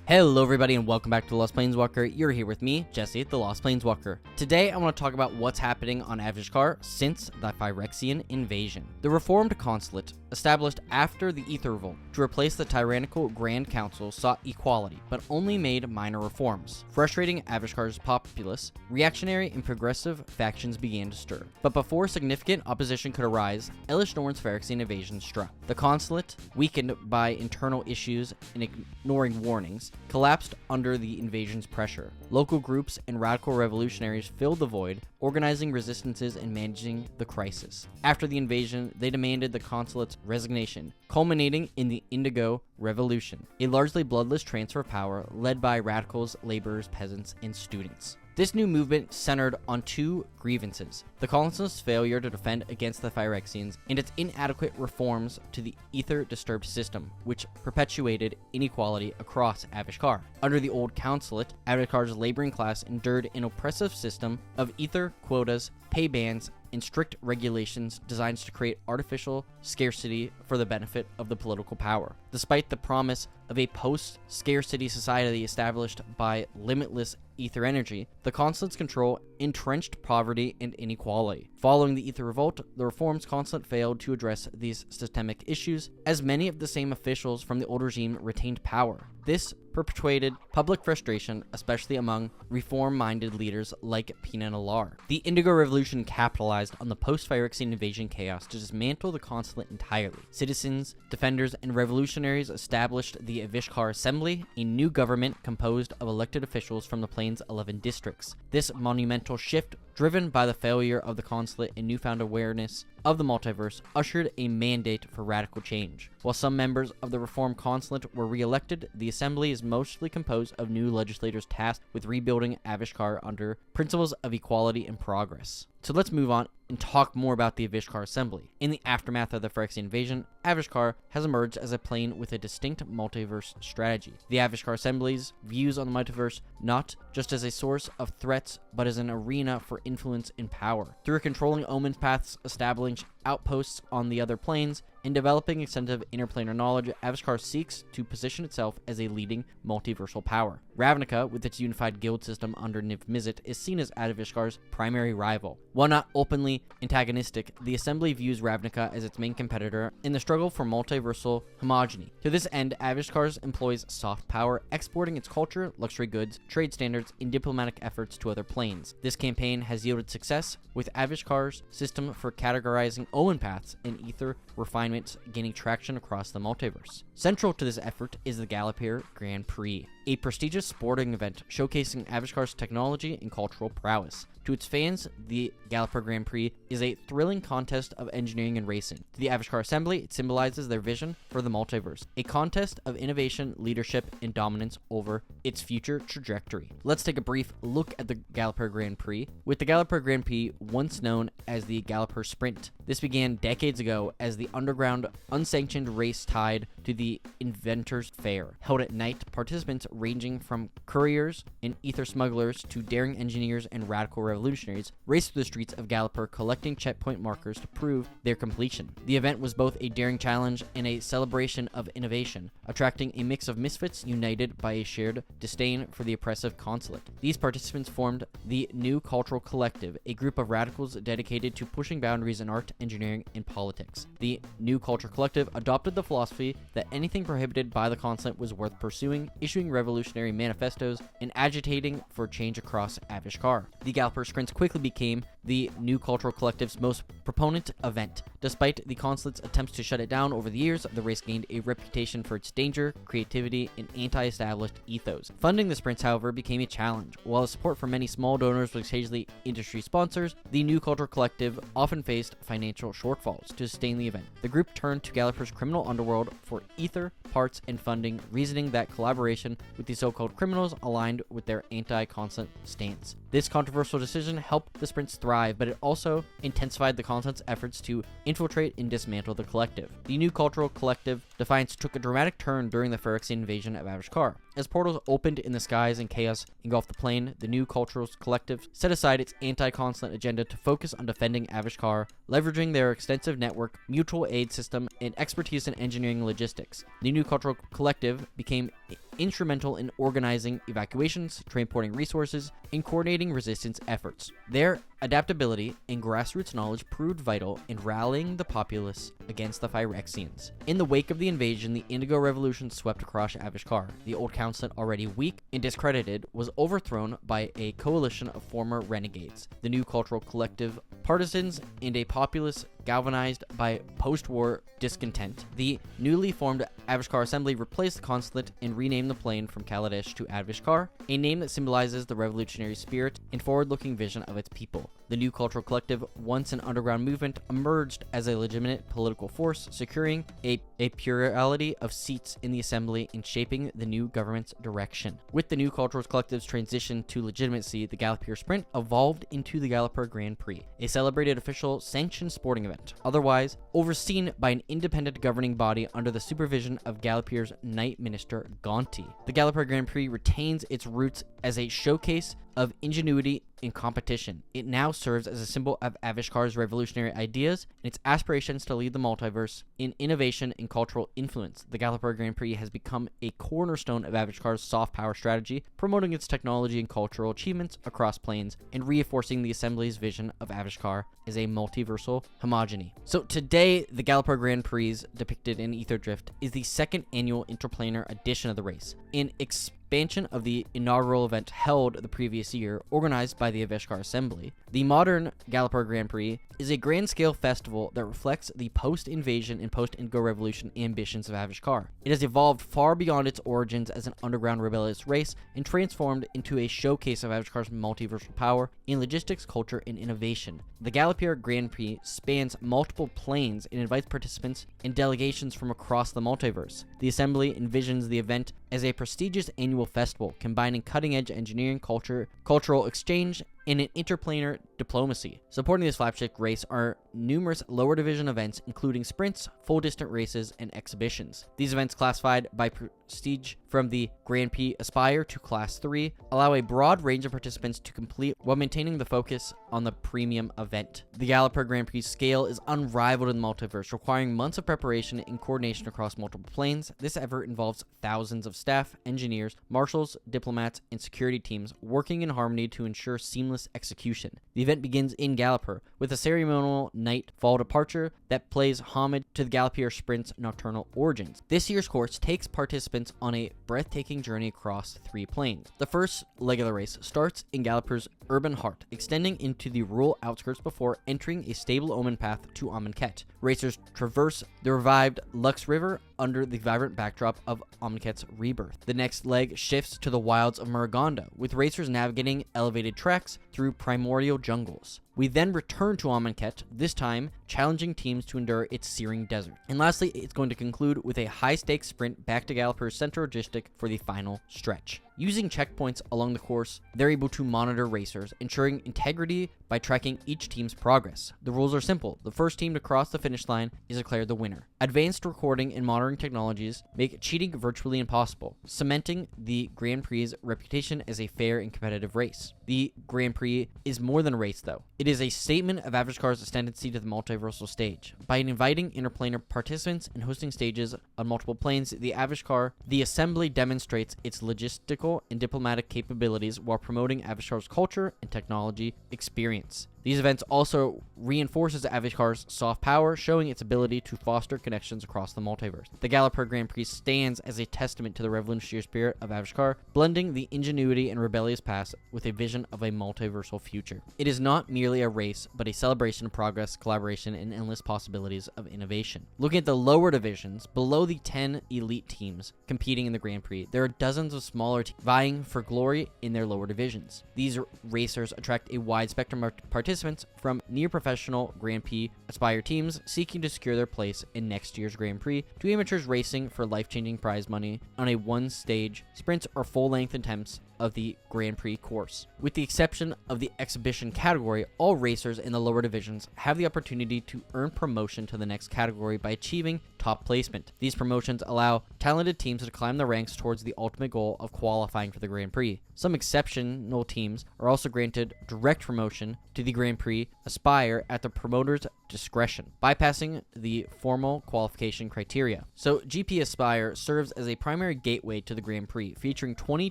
Hello everybody and welcome back to Lost Planeswalker. You're here with me, Jesse, the Lost Planeswalker. Today I want to talk about what's happening on Avishkar since the Phyrexian invasion. The reformed consulate, established after the Aether Revolt to replace the tyrannical Grand Council, sought equality, but only made minor reforms. Frustrating Avishkar's populace, reactionary and progressive factions began to stir. But before significant opposition could arise, Elesh Norn's Phyrexian invasion struck. The consulate, weakened by internal issues and ignoring warnings, collapsed under the invasion's pressure. Local groups and radical revolutionaries filled the void, organizing resistances and managing the crisis. After the invasion, they demanded the consulate's resignation, culminating in the Indigo Revolution, a largely bloodless transfer of power led by radicals, laborers, peasants, and students. This new movement centered on two grievances: the colonists' failure to defend against the Phyrexians and its inadequate reforms to the ether-disturbed system, which perpetuated inequality across Avishkar. Under the old consulate, Avishkar's laboring class endured an oppressive system of ether quotas, pay bans, and strict regulations designed to create artificial scarcity for the benefit of the political power. Despite the promise of a post-scarcity society established by limitless ether energy, the consulate's control entrenched poverty and inequality. Following the Aether Revolt, the Reform's consulate failed to address these systemic issues, as many of the same officials from the old regime retained power. This perpetuated public frustration, especially among reform-minded leaders like Pina Nalar. The Indigo Revolution capitalized on the post-Phyrexian invasion chaos to dismantle the consulate entirely. Citizens, defenders, and revolutionaries established the Avishkar Assembly, a new government composed of elected officials from the Plains' 11 districts. This monumental shift, driven by the failure of the consulate and newfound awareness of the multiverse, ushered a mandate for radical change. While some members of the reformed consulate were re-elected, the assembly is mostly composed of new legislators tasked with rebuilding Avishkar under principles of equality and progress. So let's move on and talk more about the Avishkar Assembly. In the aftermath of the Phyrexian invasion, Avishkar has emerged as a plane with a distinct multiverse strategy. The Avishkar Assembly's views on the multiverse not just as a source of threats, but as an arena for influence and power. Through controlling omen paths, establishing outposts on the other planes, and developing extensive interplanar knowledge, Avishkar seeks to position itself as a leading multiversal power. Ravnica, with its unified guild system under Niv Mizzet, is seen as Avishkar's primary rival. While not openly antagonistic, the Assembly views Ravnica as its main competitor in the struggle for multiversal homogeny. To this end, Avishkar employs soft power, exporting its culture, luxury goods, trade standards, and diplomatic efforts to other planes. This campaign has yielded success, with Avishkar's system for categorizing omen paths and ether refinements gaining traction across the multiverse. Central to this effort is the Galapir Grand Prix, a prestigious sporting event showcasing Avishkar's technology and cultural prowess. To its fans, the Galapir Grand Prix is a thrilling contest of engineering and racing. To the Avishkar Assembly, it symbolizes their vision for the multiverse, a contest of innovation, leadership, and dominance over its future trajectory. Let's take a brief look at the Galapir Grand Prix. With the Galapir Grand Prix, once known as the Galapir Sprint, this began decades ago as the underground, unsanctioned race tied to the Inventors' Fair. Held at night, participants ranging from couriers and ether smugglers to daring engineers and radical revolutionaries raced through the streets of Galapir, collecting checkpoint markers to prove their completion. The event was both a daring challenge and a celebration of innovation, attracting a mix of misfits united by a shared disdain for the oppressive consulate. These participants formed the New Cultural Collective, a group of radicals dedicated to pushing boundaries in art, engineering, and politics. The New Cultural Collective adopted the philosophy that anything prohibited by the consulate was worth pursuing, issuing revolutionary manifestos and agitating for change across Avishkar. The Galapir Sprints quickly became the New Cultural Collective's most proponent event. Despite the consulate's attempts to shut it down over the years, the race gained a reputation for its danger, creativity, and anti-established ethos. Funding the sprints, however, became a challenge. While the support from many small donors was occasionally industry sponsors, the New Cultural Collective often faced financial shortfalls to sustain the event. The group turned to Galapir's criminal underworld for ether, parts, and funding, reasoning that collaboration with the so-called criminals aligned with their anti-consulate stance. This controversial decision helped the sprints thrive, but it also intensified the constant's efforts to infiltrate and dismantle the collective. The new cultural collective Defiance took a dramatic turn during the Phyrexian invasion of Avishkar. As portals opened in the skies and chaos engulfed the plane, the new cultural collective set aside its anti-consulate agenda to focus on defending Avishkar, leveraging their extensive network, mutual aid system, and expertise in engineering and logistics. The new cultural collective became instrumental in organizing evacuations, transporting resources, and coordinating resistance efforts. Their adaptability and grassroots knowledge proved vital in rallying the populace against the Phyrexians. In the wake of the invasion, the Indigo Revolution swept across Avishkar. The old council, already weak and discredited, was overthrown by a coalition of former renegades, the new cultural collective partisans, and a populace galvanized by post-war discontent. The newly formed Avishkar Assembly replaced the consulate and renamed the plane from Kaladesh to Avishkar, a name that symbolizes the revolutionary spirit and forward-looking vision of its people. The new cultural collective, once an underground movement, emerged as a legitimate political force, securing a plurality of seats in the assembly and shaping the new government's direction. With the new cultural collective's transition to legitimacy, the Gallopere Sprint evolved into the Gallopere Grand Prix, a celebrated official sanctioned sporting event, otherwise overseen by an independent governing body under the supervision of Gallopere's Knight Minister Gonti. The Gallopere Grand Prix retains its roots as a showcase of ingenuity in competition. It now serves as a symbol of Avishkar's revolutionary ideas and its aspirations to lead the multiverse in innovation and cultural influence. The Gallopere Grand Prix has become a cornerstone of Avishkar's soft power strategy, promoting its technology and cultural achievements across planes and reinforcing the Assembly's vision of Avishkar as a multiversal homogeny. So today, the Gallopere Grand Prix, depicted in Ether Drift, is the second annual interplanar edition of the race. An expansion of the inaugural event held the previous year, organized by the Avishkar Assembly. The modern Gallopere Grand Prix is a grand-scale festival that reflects the post-invasion and post-Indigo Revolution ambitions of Avishkar. It has evolved far beyond its origins as an underground rebellious race and transformed into a showcase of Avishkar's multiversal power in logistics, culture, and innovation. The Gallopere Grand Prix spans multiple planes and invites participants and delegations from across the multiverse. The Assembly envisions the event as a prestigious annual festival combining cutting-edge engineering, cultural exchange, and an interplanar diplomacy. Supporting this flagship race are numerous lower division events, including sprints, full distance races, and exhibitions. These events, classified by prestige from the Grand Prix Aspire to Class 3, allow a broad range of participants to complete while maintaining the focus on the premium event. The Gallopere Grand Prix scale is unrivaled in the multiverse, requiring months of preparation and coordination across multiple planes. This effort involves thousands of staff, engineers, marshals, diplomats, and security teams working in harmony to ensure seamless execution. The event begins in Gallopere with a ceremonial night-fall departure that plays homage to the Gallopere Sprint's nocturnal origins. This year's course takes participants on a breathtaking journey across 3 planes. The first leg of the race starts in Gallopere's urban heart, extending into the rural outskirts before entering a stable omen path to Amonkhet. Racers traverse the revived Lux River under the vibrant backdrop of Amonkhet's rebirth. The next leg shifts to the wilds of Muragonda, with racers navigating elevated tracks through primordial jungles. We then return to Amonkhet, this time challenging teams to endure its searing desert. And lastly, it's going to conclude with a high-stakes sprint back to Gallopere's central logistic for the final stretch. Using checkpoints along the course, they're able to monitor racers, ensuring integrity by tracking each team's progress. The rules are simple. The first team to cross the finish line is declared the winner. Advanced recording and monitoring technologies make cheating virtually impossible, cementing the Grand Prix's reputation as a fair and competitive race. The Grand Prix is more than a race, though. It is a statement of Avishkar's ascendancy to the multiversal stage. By inviting interplanar participants and hosting stages on multiple planes, the Assembly demonstrates its logistical and diplomatic capabilities while promoting Avishkar's culture and technology experience. These events also reinforces Avishkar's soft power, showing its ability to foster connections across the multiverse. The Gallopere Grand Prix stands as a testament to the revolutionary spirit of Avishkar, blending the ingenuity and rebellious past with a vision of a multiversal future. It is not merely a race, but a celebration of progress, collaboration, and endless possibilities of innovation. Looking at the lower divisions, below the 10 elite teams competing in the Grand Prix, there are dozens of smaller teams vying for glory in their lower divisions. These racers attract a wide spectrum of participants from near-professional Grand Prix Aspire teams seeking to secure their place in next year's Grand Prix, to amateurs racing for life-changing prize money on a one-stage sprints or full-length attempts of the Grand Prix course. With the exception of the exhibition category, all racers in the lower divisions have the opportunity to earn promotion to the next category by achieving top placement. These promotions allow talented teams to climb the ranks towards the ultimate goal of qualifying for the Grand Prix. Some exceptional teams are also granted direct promotion to the Grand Prix Aspire at the promoter's discretion, bypassing the formal qualification criteria. So GP Aspire serves as a primary gateway to the Grand Prix, featuring 20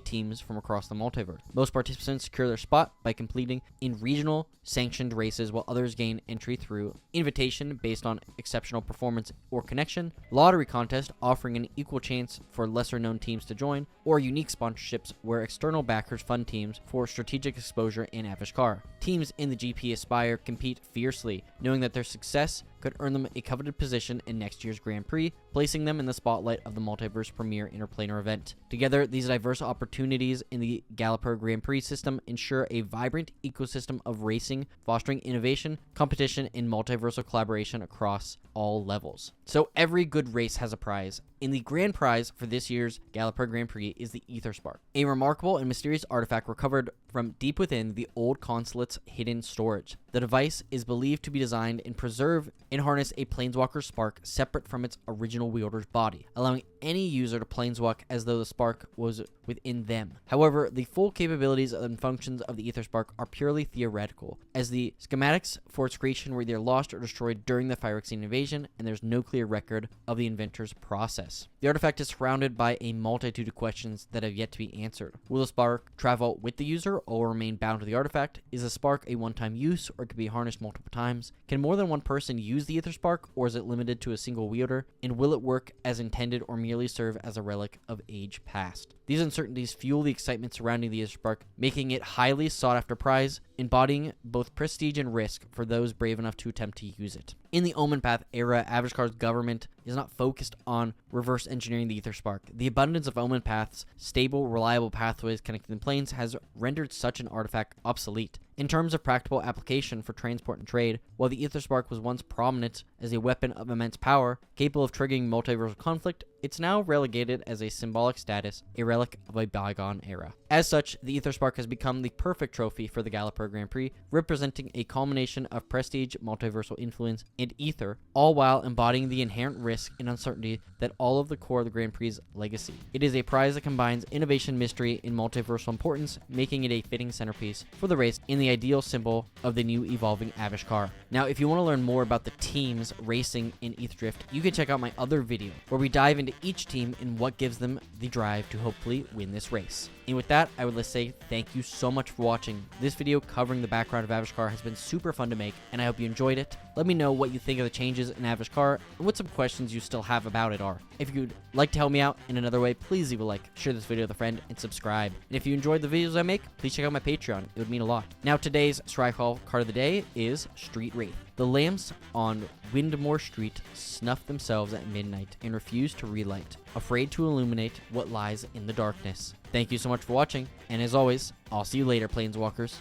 teams from across the multiverse. Most participants secure their spot by completing in regional sanctioned races, while others gain entry through invitation based on exceptional performance or connection, lottery contest offering an equal chance for lesser known teams to join, or unique sponsorships where external backers fund teams for strategic exposure in Avishkar. Teams in the GP Aspire compete fiercely, knowing that their success could earn them a coveted position in next year's Grand Prix, placing them in the spotlight of the multiverse premier interplanar event. Together, these diverse opportunities in the Galliper Grand Prix system ensure a vibrant ecosystem of racing, fostering innovation, competition, and multiversal collaboration across all levels. So every good race has a prize, and the grand prize for this year's Galliper Grand Prix is the Ether Spark, a remarkable and mysterious artifact recovered from deep within the old consulate's hidden storage. The device is believed to be designed and preserve and harness a Planeswalker spark separate from its original wielder's body, allowing any user to planeswalk as though the spark was within them. However, the full capabilities and functions of the Ether Spark are purely theoretical, as the schematics for its creation were either lost or destroyed during the Phyrexian invasion, and there's no clear record of the inventor's process. The artifact is surrounded by a multitude of questions that have yet to be answered. Will the spark travel with the user or remain bound to the artifact? Is the spark a one-time use, or could be harnessed multiple times? Can more than one person use the Ether Spark, or is it limited to a single wielder? And will it work as intended or merely serve as a relic of age past? These uncertainties fuel the excitement surrounding the Ether Spark, making it highly sought-after prize, embodying both prestige and risk for those brave enough to attempt to use it. In the Omen Path era, Avishkar's government is not focused on reverse engineering the Ether Spark. The abundance of Omen Path's stable, reliable pathways connecting the planes has rendered such an artifact obsolete. In terms of practical application for transport and trade, while the Ether Spark was once prominent as a weapon of immense power, capable of triggering multiversal conflict, it's now relegated as a symbolic status, a relic of a bygone era. As such, the Ether Spark has become the perfect trophy for the Galliper Grand Prix, representing a culmination of prestige, multiversal influence, and ether, all while embodying the inherent risk and uncertainty that all of the core of the Grand Prix's legacy. It is a prize that combines innovation, mystery, and multiversal importance, making it a fitting centerpiece for the race and the ideal symbol of the new evolving Avishkar. Now, if you want to learn more about the teams racing in ETH Drift, you can check out my other video where we dive into each team and what gives them the drive to hopefully win this race. And with that, I would say thank you so much for watching. This video covering the background of Avishkar has been super fun to make, and I hope you enjoyed it. Let me know what you think of the changes in Avishkar and what some questions you still have about it are. If you'd like to help me out in another way, please leave a like, share this video with a friend, and subscribe. And if you enjoyed the videos I make, please check out my Patreon. It would mean a lot. Now, today's Strike-Hall card of the day is Street Wraith. The lamps on Windmore Street snuff themselves at midnight and refuse to relight, afraid to illuminate what lies in the darkness. Thank you so much for watching, and as always, I'll see you later, Planeswalkers.